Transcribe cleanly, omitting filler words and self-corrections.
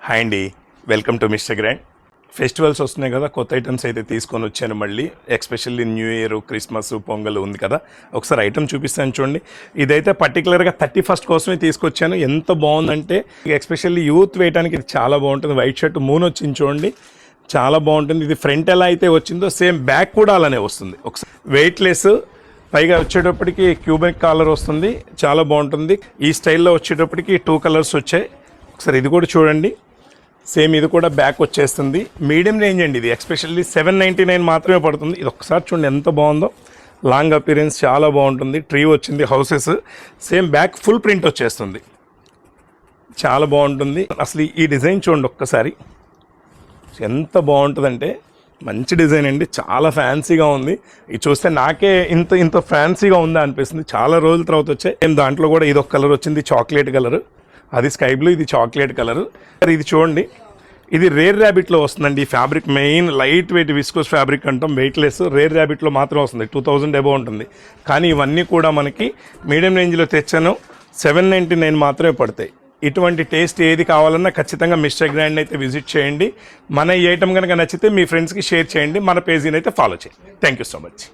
Hi అండి, welcome to mister grand. Festivals వస్తున్నాయి కదా, కొత్త ఐటమ్స్ అయితే తీసుకొని వచ్చాను మళ్ళీ. Especially new year, Christmas, pongal ఉంది కదా, ఒకసారి ఐటమ్ చూపిస్తాను చూడండి. ఇదైతే పర్టికులర్గా 31st కోసమే తీసుకొచ్చాను. ఎంత బాగుందంటే ఎస్పెషల్లీ యూత్ వేయడానికి ఇది చాలా బాగుంటుంది. వైట్ షర్ట్ మూన్ వచ్చింది చూడండి, చాలా బాగుంటుంది. ఇది ఫ్రంట్ ఎలా అయితే వచ్చిందో సేమ్ బ్యాక్ కూడా అలానే వస్తుంది. ఒకసారి వెయిట్లెస్, పైగా వచ్చేటప్పటికి క్యూబిక్ కాలర్ వస్తుంది, చాలా బాగుంటుంది. ఈ స్టైల్లో వచ్చేటప్పటికి 2 కలర్స్ వచ్చాయి. ఒకసారి ఇది కూడా చూడండి, సేమ్ ఇది కూడా బ్యాక్ వచ్చేస్తుంది. మీడియం రేంజ్ అండి ఇది. ఎస్పెషల్లీ 799 మాత్రమే పడుతుంది. ఇది ఒకసారి చూడండి ఎంత బాగుందో. లాంగ్ అపీరెన్స్ చాలా బాగుంటుంది. ట్రీ వచ్చింది, houses, same back full print వచ్చేస్తుంది, చాలా బాగుంటుంది. అసలు ఈ డిజైన్ చూడండి ఒక్కసారి, ఎంత బాగుంటుందంటే మంచి డిజైన్ అండి, చాలా ఫ్యాన్సీగా ఉంది. ఇది చూస్తే నాకే ఇంత ఫ్యాన్సీగా ఉందా అనిపిస్తుంది. చాలా రోజుల తర్వాత వచ్చాయి. దాంట్లో కూడా ఇది ఒక కలర్ వచ్చింది, చాక్లెట్ కలర్. అది స్కై బ్లూ, ఇది చాక్లెట్ కలర్. ఇది చూడండి, ఇది రేర్ ర్యాబిట్లో వస్తుందండి. ఈ fabric main light weight viscose fabric అంటాం, వెయిట్లెస్. రేర్ ర్యాబిట్లో మాత్రం వస్తుంది, 2000 అబౌవ్ ఉంటుంది. కానీ ఇవన్నీ కూడా మనకి మీడియం రేంజ్లో తెచ్చాను, 799 మాత్రమే పడతాయి. ఇటువంటి టేస్ట్ ఏది కావాలన్నా ఖచ్చితంగా మిస్టర్ గ్రాండ్ అయితే విజిట్ చేయండి. మన ఈ ఐటమ్ కనుక నచ్చితే మీ ఫ్రెండ్స్కి షేర్ చేయండి, మన పేజీని అయితే ఫాలో చేయండి. Thank you so much.